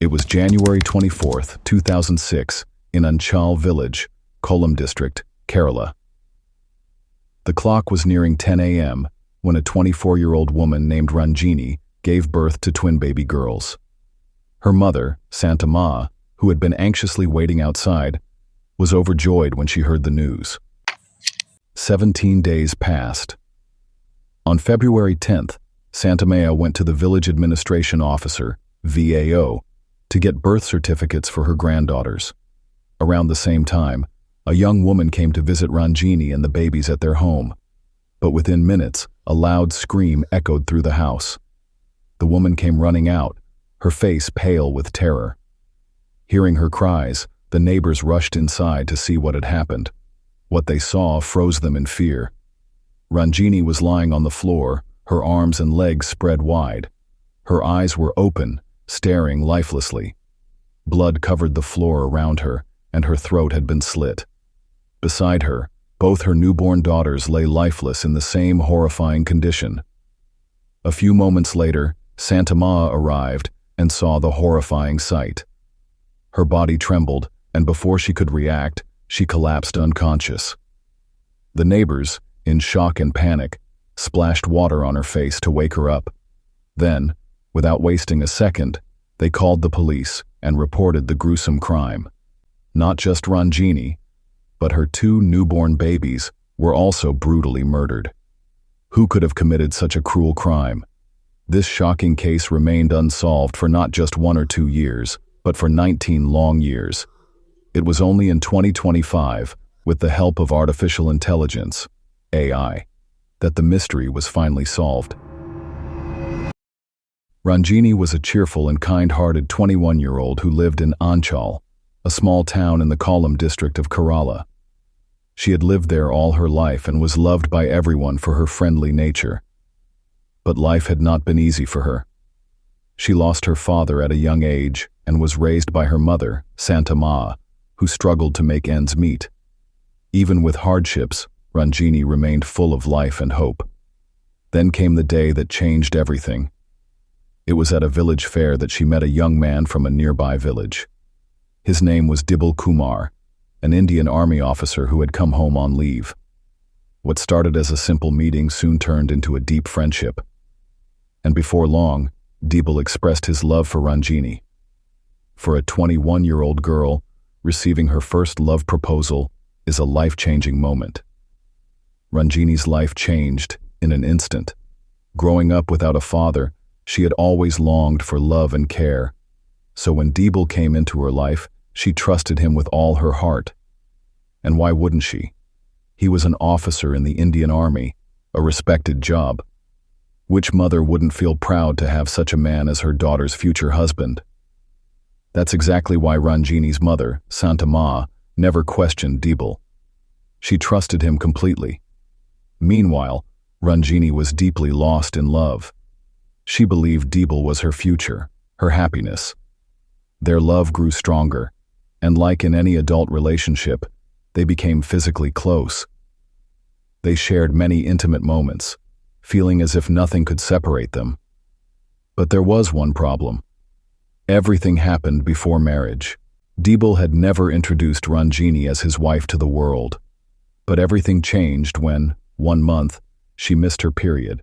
was January 24th, 2006, in Anchal village, Kollam district, Kerala. The clock was nearing 10 a.m. when a 24-year-old woman named Ranjini gave birth to twin baby girls. Her mother, Santama, who had been anxiously waiting outside, was overjoyed when she heard the news. 17 days passed. On February 10th, Santamaya went to the village administration officer, VAO, to get birth certificates for her granddaughters. Around the same time, a young woman came to visit Ranjini and the babies at their home. But within minutes, a loud scream echoed through the house. The woman came running out, her face pale with terror. Hearing her cries, the neighbors rushed inside to see what had happened. What they saw froze them in fear. Ranjini was lying on the floor, her arms and legs spread wide. Her eyes were open, staring lifelessly. Blood covered the floor around her, and her throat had been slit. Beside her, both her newborn daughters lay lifeless in the same horrifying condition. A few moments later, Santama arrived and saw the horrifying sight. Her body trembled, and before she could react, she collapsed unconscious. The neighbors, in shock and panic, splashed water on her face to wake her up. Then, without wasting a second, they called the police and reported the gruesome crime. Not just Ranjini, but her two newborn babies were also brutally murdered. Who could have committed such a cruel crime? This shocking case remained unsolved for not just 1 or 2 years, but for 19 long years. It was only in 2025, with the help of artificial intelligence, AI, that the mystery was finally solved. Ranjini was a cheerful and kind-hearted 21-year-old who lived in Anchal, a small town in the Kollam district of Kerala. She had lived there all her life and was loved by everyone for her friendly nature. But life had not been easy for her. She lost her father at a young age and was raised by her mother, Santama, who struggled to make ends meet. Even with hardships, Ranjini remained full of life and hope. Then came the day that changed everything. It was at a village fair that she met a young man from a nearby village. His name was Dibal Kumar, an Indian Army officer who had come home on leave. What started as a simple meeting soon turned into a deep friendship. And before long, Dibal expressed his love for Ranjini. For a 21-year-old girl, receiving her first love proposal is a life-changing moment. Ranjini's life changed in an instant. Growing up without a father, she had always longed for love and care. So when Dibal came into her life, she trusted him with all her heart. And why wouldn't she? He was an officer in the Indian Army, a respected job. Which mother wouldn't feel proud to have such a man as her daughter's future husband? That's exactly why Ranjini's mother, Santama, never questioned Dibal. She trusted him completely. Meanwhile, Ranjini was deeply lost in love. She believed Dibal was her future, her happiness. Their love grew stronger, and like in any adult relationship, they became physically close. They shared many intimate moments, feeling as if nothing could separate them. But there was one problem. Everything happened before marriage. Dibal had never introduced Ranjini as his wife to the world. But everything changed when, one month, she missed her period.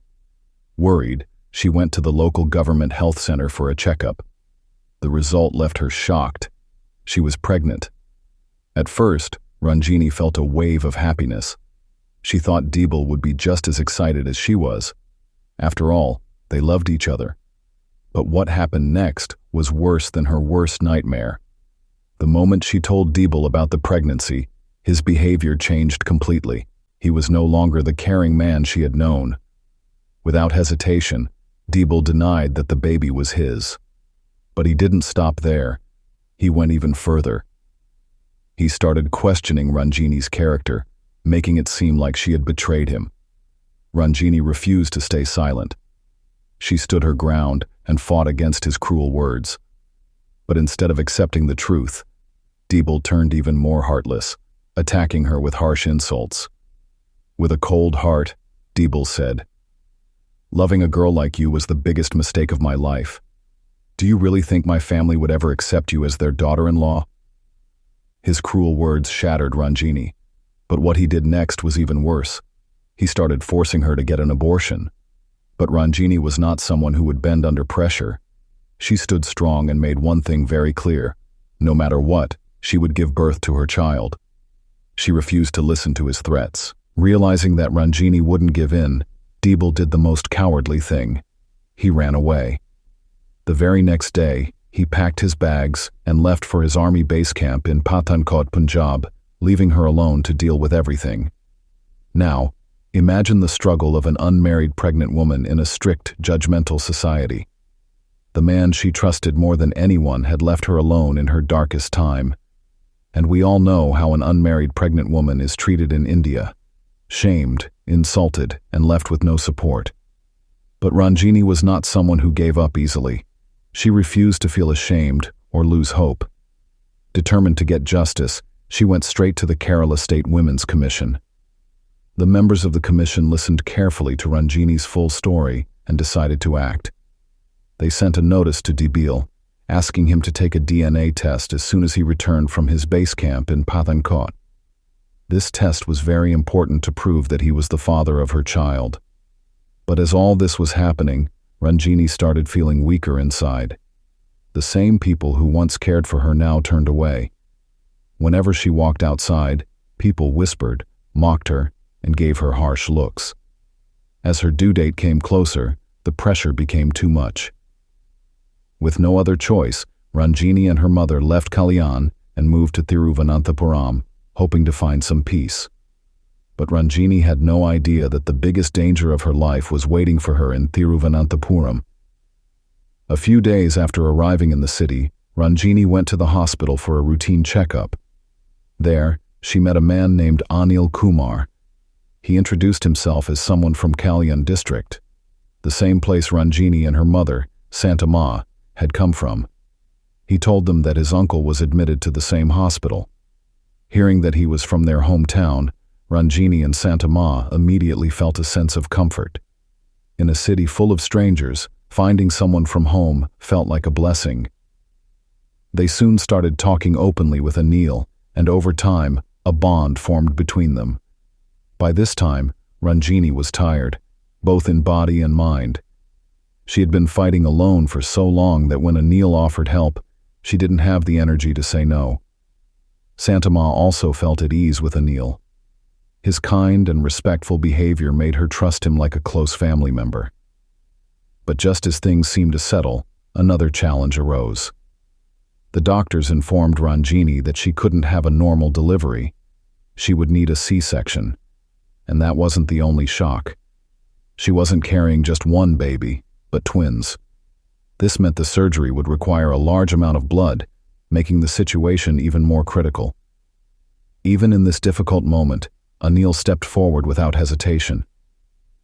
Worried, she went to the local government health center for a checkup. The result left her shocked. She was pregnant. At first, Ranjini felt a wave of happiness. She thought Dibal would be just as excited as she was. After all, they loved each other. But what happened next was worse than her worst nightmare. The moment she told Dibal about the pregnancy, his behavior changed completely. He was no longer the caring man she had known. Without hesitation, Dibal denied that the baby was his. But he didn't stop there. He went even further. He started questioning Ranjini's character, making it seem like she had betrayed him. Ranjini refused to stay silent. She stood her ground and fought against his cruel words. But instead of accepting the truth, Dibal turned even more heartless, attacking her with harsh insults. With a cold heart, Dibal said, "Loving a girl like you was the biggest mistake of my life. Do you really think my family would ever accept you as their daughter-in-law?" His cruel words shattered Ranjini, but what he did next was even worse. He started forcing her to get an abortion. But Ranjini was not someone who would bend under pressure. She stood strong and made one thing very clear. No matter what, she would give birth to her child. She refused to listen to his threats. Realizing that Ranjini wouldn't give in, Dibal did the most cowardly thing. He ran away. The very next day, he packed his bags and left for his army base camp in Pathankot, Punjab, leaving her alone to deal with everything. Now, imagine the struggle of an unmarried pregnant woman in a strict, judgmental society. The man she trusted more than anyone had left her alone in her darkest time. And we all know how an unmarried pregnant woman is treated in India. Shamed, insulted, and left with no support. But Ranjini was not someone who gave up easily. She refused to feel ashamed or lose hope. Determined to get justice, she went straight to the Kerala State Women's Commission. The members of the commission listened carefully to Ranjini's full story and decided to act. They sent a notice to Dibal, asking him to take a DNA test as soon as he returned from his base camp in Pathankot. This test was very important to prove that he was the father of her child. But as all this was happening, Ranjini started feeling weaker inside. The same people who once cared for her now turned away. Whenever she walked outside, people whispered, mocked her, and gave her harsh looks. As her due date came closer, the pressure became too much. With no other choice, Ranjini and her mother left Kalyan and moved to Thiruvananthapuram, hoping to find some peace. But Ranjini had no idea that the biggest danger of her life was waiting for her in Thiruvananthapuram. A few days after arriving in the city, Ranjini went to the hospital for a routine checkup. There, she met a man named Anil Kumar. He introduced himself as someone from Kalyan district, the same place Ranjini and her mother, Santama, had come from. He told them that his uncle was admitted to the same hospital. Hearing that he was from their hometown, Ranjini and Santama immediately felt a sense of comfort. In a city full of strangers, finding someone from home felt like a blessing. They soon started talking openly with Anil, and over time, a bond formed between them. By this time, Ranjini was tired, both in body and mind. She had been fighting alone for so long that when Anil offered help, she didn't have the energy to say no. Santama also felt at ease with Anil. His kind and respectful behavior made her trust him like a close family member. But just as things seemed to settle, another challenge arose. The doctors informed Ranjini that she couldn't have a normal delivery. She would need a C-section. And that wasn't the only shock. She wasn't carrying just one baby, but twins. This meant the surgery would require a large amount of blood, making the situation even more critical. Even in this difficult moment, Anil stepped forward without hesitation.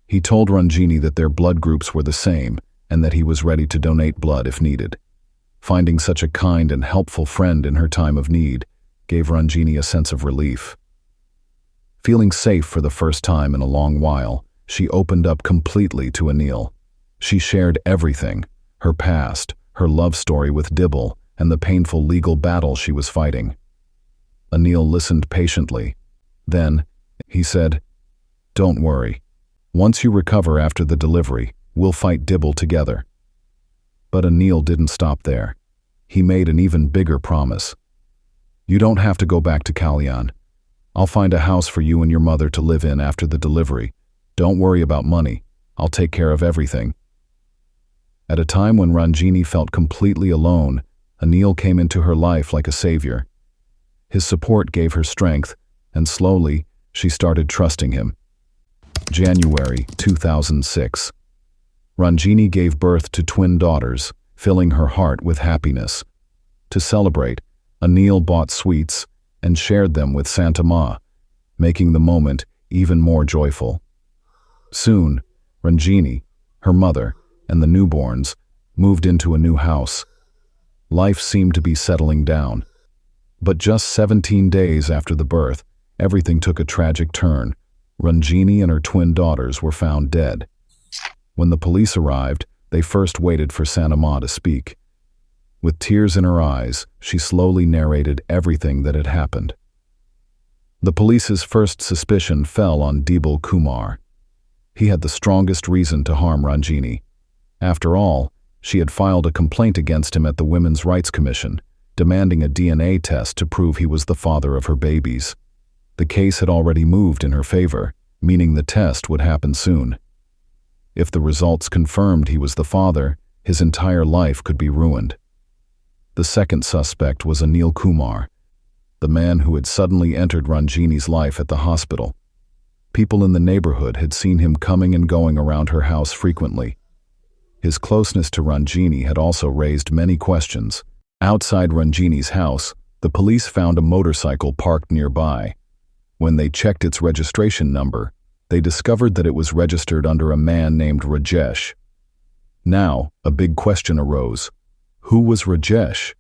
He told Ranjini that their blood groups were the same and that he was ready to donate blood if needed. Finding such a kind and helpful friend in her time of need gave Ranjini a sense of relief. Feeling safe for the first time in a long while, she opened up completely to Anil. She shared everything, her past, her love story with Dibal, and the painful legal battle she was fighting. Anil listened patiently. Then, he said, "Don't worry. Once you recover after the delivery, we'll fight Dibal together." But Anil didn't stop there. He made an even bigger promise. "You don't have to go back to Kalyan. I'll find a house for you and your mother to live in after the delivery. Don't worry about money. I'll take care of everything." At a time when Ranjini felt completely alone, Anil came into her life like a savior. His support gave her strength, and slowly, she started trusting him. January 2006. Ranjini gave birth to twin daughters, filling her heart with happiness. To celebrate, Anil bought sweets and shared them with Santama, making the moment even more joyful. Soon, Ranjini, her mother, and the newborns moved into a new house. Life seemed to be settling down. But just 17 days after the birth, everything took a tragic turn. Ranjini and her twin daughters were found dead. When the police arrived, they first waited for Santama to speak. With tears in her eyes, she slowly narrated everything that had happened. The police's first suspicion fell on Dibal Kumar. He had the strongest reason to harm Ranjini. After all, she had filed a complaint against him at the Women's Rights Commission, demanding a DNA test to prove he was the father of her babies. The case had already moved in her favor, meaning the test would happen soon. If the results confirmed he was the father, his entire life could be ruined. The second suspect was Anil Kumar, the man who had suddenly entered Ranjini's life at the hospital. People in the neighborhood had seen him coming and going around her house frequently. His closeness to Ranjini had also raised many questions. Outside Ranjini's house, the police found a motorcycle parked nearby. When they checked its registration number, they discovered that it was registered under a man named Rajesh. Now, a big question arose. Who was Rajesh?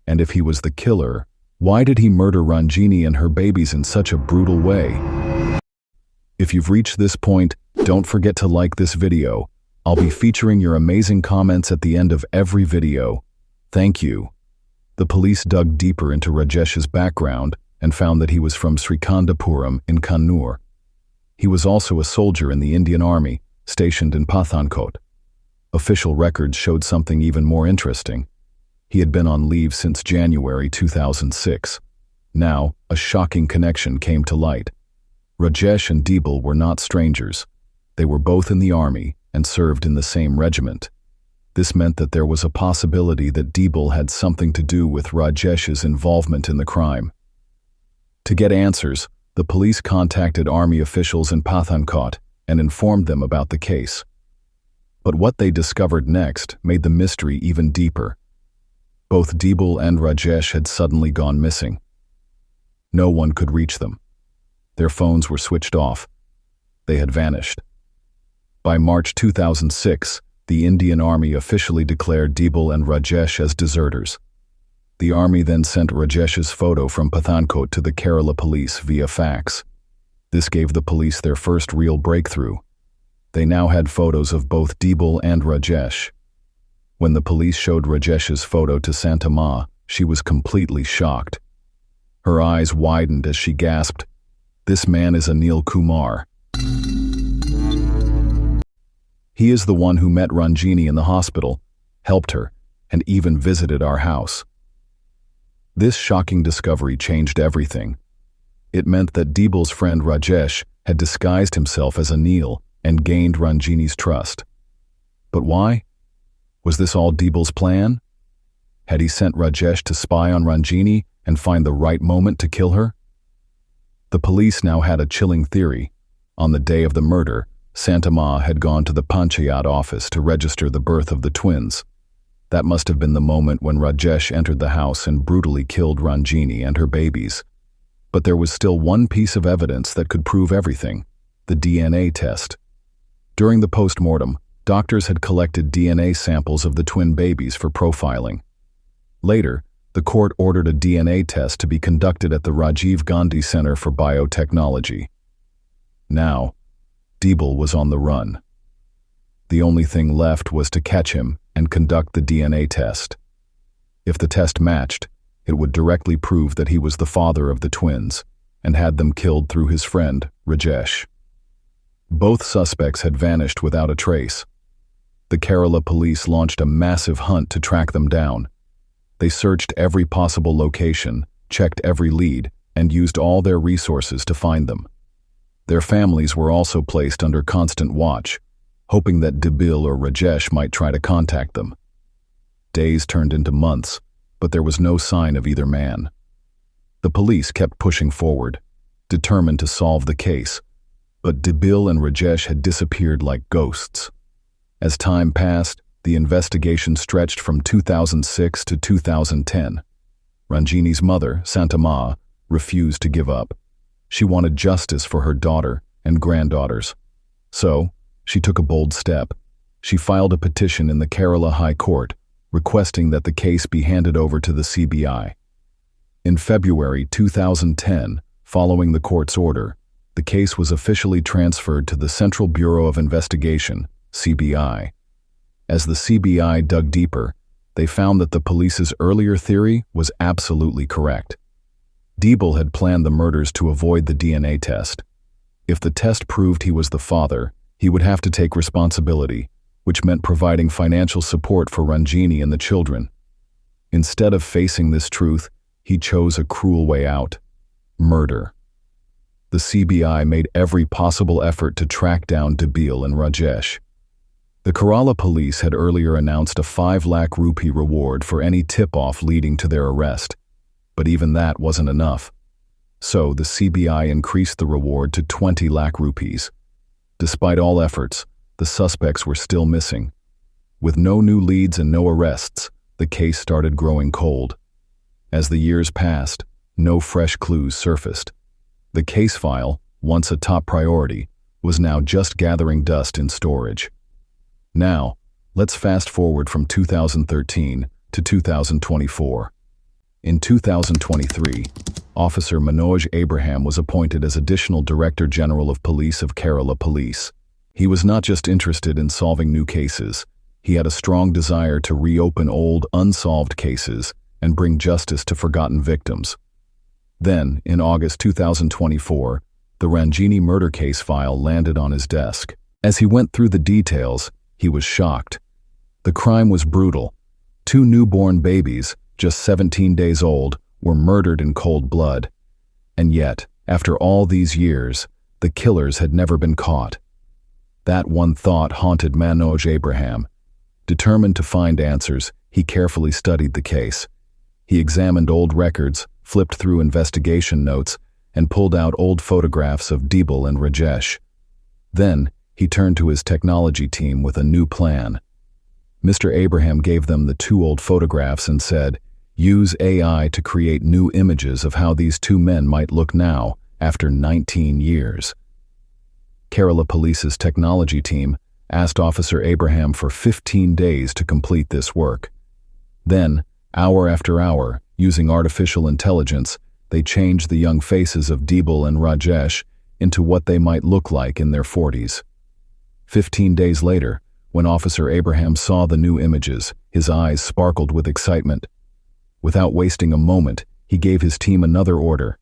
And if he was the killer, why did he murder Ranjini and her babies in such a brutal way? If you've reached this point, don't forget to like this video. I'll be featuring your amazing comments at the end of every video. Thank you. The police dug deeper into Rajesh's background and found that he was from Srikandapuram in Kannur. He was also a soldier in the Indian Army, stationed in Pathankot. Official records showed something even more interesting. He had been on leave since January 2006. Now, a shocking connection came to light. Rajesh and Dibal were not strangers. They were both in the army and served in the same regiment. This meant that there was a possibility that Dibal had something to do with Rajesh's involvement in the crime. To get answers, the police contacted army officials in Pathankot and informed them about the case. But what they discovered next made the mystery even deeper. Both Dibal and Rajesh had suddenly gone missing. No one could reach them. Their phones were switched off. They had vanished. By March 2006, the Indian Army officially declared Dibal and Rajesh as deserters. The army then sent Rajesh's photo from Pathankot to the Kerala police via fax. This gave the police their first real breakthrough. They now had photos of both Dibal and Rajesh. When the police showed Rajesh's photo to Santama, she was completely shocked. Her eyes widened as she gasped, "This man is Anil Kumar. He is the one who met Ranjini in the hospital, helped her, and even visited our house." This shocking discovery changed everything. It meant that Dibal's friend Rajesh had disguised himself as Anil and gained Ranjini's trust. But why? Was this all Dibal's plan? Had he sent Rajesh to spy on Ranjini and find the right moment to kill her? The police now had a chilling theory. On the day of the murder, Santama had gone to the Panchayat office to register the birth of the twins. That must have been the moment when Rajesh entered the house and brutally killed Ranjini and her babies. But there was still one piece of evidence that could prove everything: the DNA test. During the post-mortem, doctors had collected DNA samples of the twin babies for profiling. Later, the court ordered a DNA test to be conducted at the Rajiv Gandhi Center for Biotechnology. Now, Dibal was on the run. The only thing left was to catch him and conduct the DNA test. If the test matched, it would directly prove that he was the father of the twins and had them killed through his friend, Rajesh. Both suspects had vanished without a trace. The Kerala police launched a massive hunt to track them down. They searched every possible location, checked every lead, and used all their resources to find them. Their families were also placed under constant watch, hoping that Dibal or Rajesh might try to contact them. Days turned into months, but there was no sign of either man. The police kept pushing forward, determined to solve the case, but Dibal and Rajesh had disappeared like ghosts. As time passed, the investigation stretched from 2006 to 2010. Ranjini's mother, Santama, refused to give up. She wanted justice for her daughter and granddaughters. So, she took a bold step. She filed a petition in the Kerala High Court, requesting that the case be handed over to the CBI. In February 2010, following the court's order, the case was officially transferred to the Central Bureau of Investigation, CBI. As the CBI dug deeper, they found that the police's earlier theory was absolutely correct. Diebel had planned the murders to avoid the DNA test. If the test proved he was the father, he would have to take responsibility, which meant providing financial support for Ranjini and the children. Instead of facing this truth, he chose a cruel way out: murder. The CBI made every possible effort to track down Diebel and Rajesh. The Kerala police had earlier announced a 5 lakh rupee reward for any tip-off leading to their arrest, but even that wasn't enough. So the CBI increased the reward to 20 lakh rupees. Despite all efforts, the suspects were still missing. With no new leads and no arrests, the case started growing cold. As the years passed, no fresh clues surfaced. The case file, once a top priority, was now just gathering dust in storage. Now, let's fast forward from 2013 to 2024. In 2023, Officer Manoj Abraham was appointed as Additional Director General of Police of Kerala Police. He was not just interested in solving new cases, he had a strong desire to reopen old, unsolved cases and bring justice to forgotten victims. Then, in August 2024, the Ranjini murder case file landed on his desk. As he went through the details, he was shocked. The crime was brutal. 2 newborn babies, just 17 days old, were murdered in cold blood. And yet, after all these years, the killers had never been caught. That one thought haunted Manoj Abraham. Determined to find answers, he carefully studied the case. He examined old records, flipped through investigation notes, and pulled out old photographs of Diebel and Rajesh. Then, he turned to his technology team with a new plan. Mr. Abraham gave them the 2 old photographs and said, "Use AI to create new images of how these 2 men might look now, after 19 years. Kerala Police's technology team asked Officer Abraham for 15 days to complete this work. Then, hour after hour, using artificial intelligence, they changed the young faces of Diebel and Rajesh into what they might look like in their 40s. 15 days later, when Officer Abraham saw the new images, his eyes sparkled with excitement. Without wasting a moment, he gave his team another order: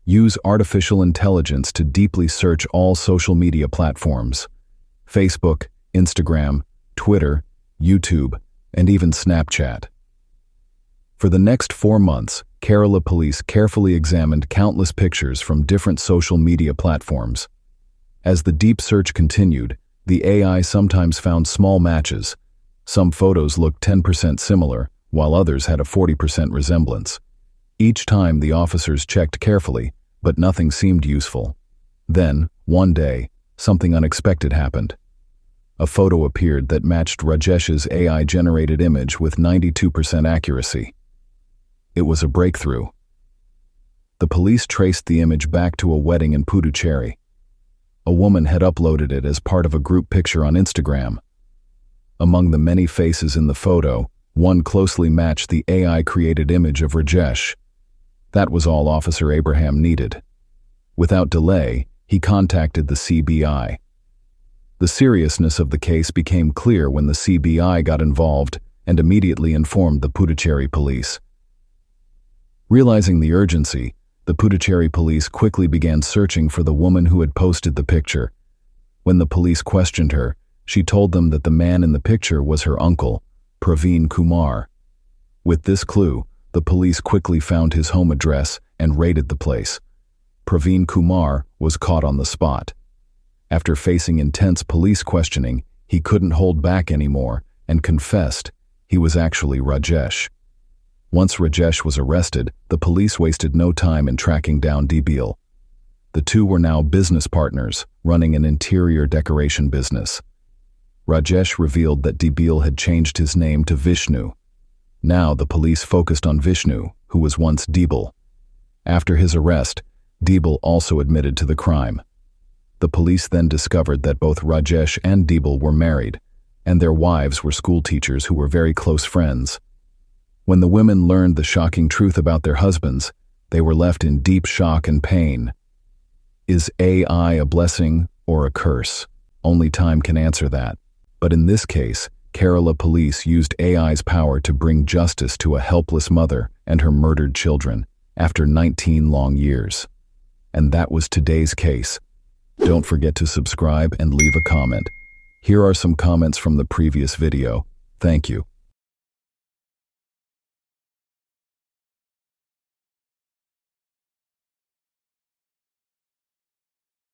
use artificial intelligence to deeply search all social media platforms: Facebook, Instagram, Twitter, YouTube, and even Snapchat. For the next 4 months, Kerala Police carefully examined countless pictures from different social media platforms. As the deep search continued, the AI sometimes found small matches. Some photos looked 10% similar, while others had a 40% resemblance. Each time the officers checked carefully, but nothing seemed useful. Then, one day, something unexpected happened. A photo appeared that matched Rajesh's AI-generated image with 92% accuracy. It was a breakthrough. The police traced the image back to a wedding in Puducherry. A woman had uploaded it as part of a group picture on Instagram. Among the many faces in the photo, one closely matched the AI-created image of Rajesh. That was all Officer Abraham needed. Without delay, he contacted the CBI. The seriousness of the case became clear when the CBI got involved and immediately informed the Puducherry police. Realizing the urgency, the Puducherry police quickly began searching for the woman who had posted the picture. When the police questioned her, she told them that the man in the picture was her uncle, Praveen Kumar. With this clue, the police quickly found his home address and raided the place. Praveen Kumar was caught on the spot. After facing intense police questioning, he couldn't hold back anymore and confessed he was actually Rajesh. Once Rajesh was arrested, the police wasted no time in tracking down Diebel. The 2 were now business partners, running an interior decoration business. Rajesh revealed that Diebel had changed his name to Vishnu. Now the police focused on Vishnu, who was once Diebel. After his arrest, Diebel also admitted to the crime. The police then discovered that both Rajesh and Diebel were married, and their wives were school teachers who were very close friends. When the women learned the shocking truth about their husbands, they were left in deep shock and pain. Is AI a blessing or a curse? Only time can answer that. But in this case, Kerala police used AI's power to bring justice to a helpless mother and her murdered children after 19 long years. And that was today's case. Don't forget to subscribe and leave a comment. Here are some comments from the previous video. Thank you.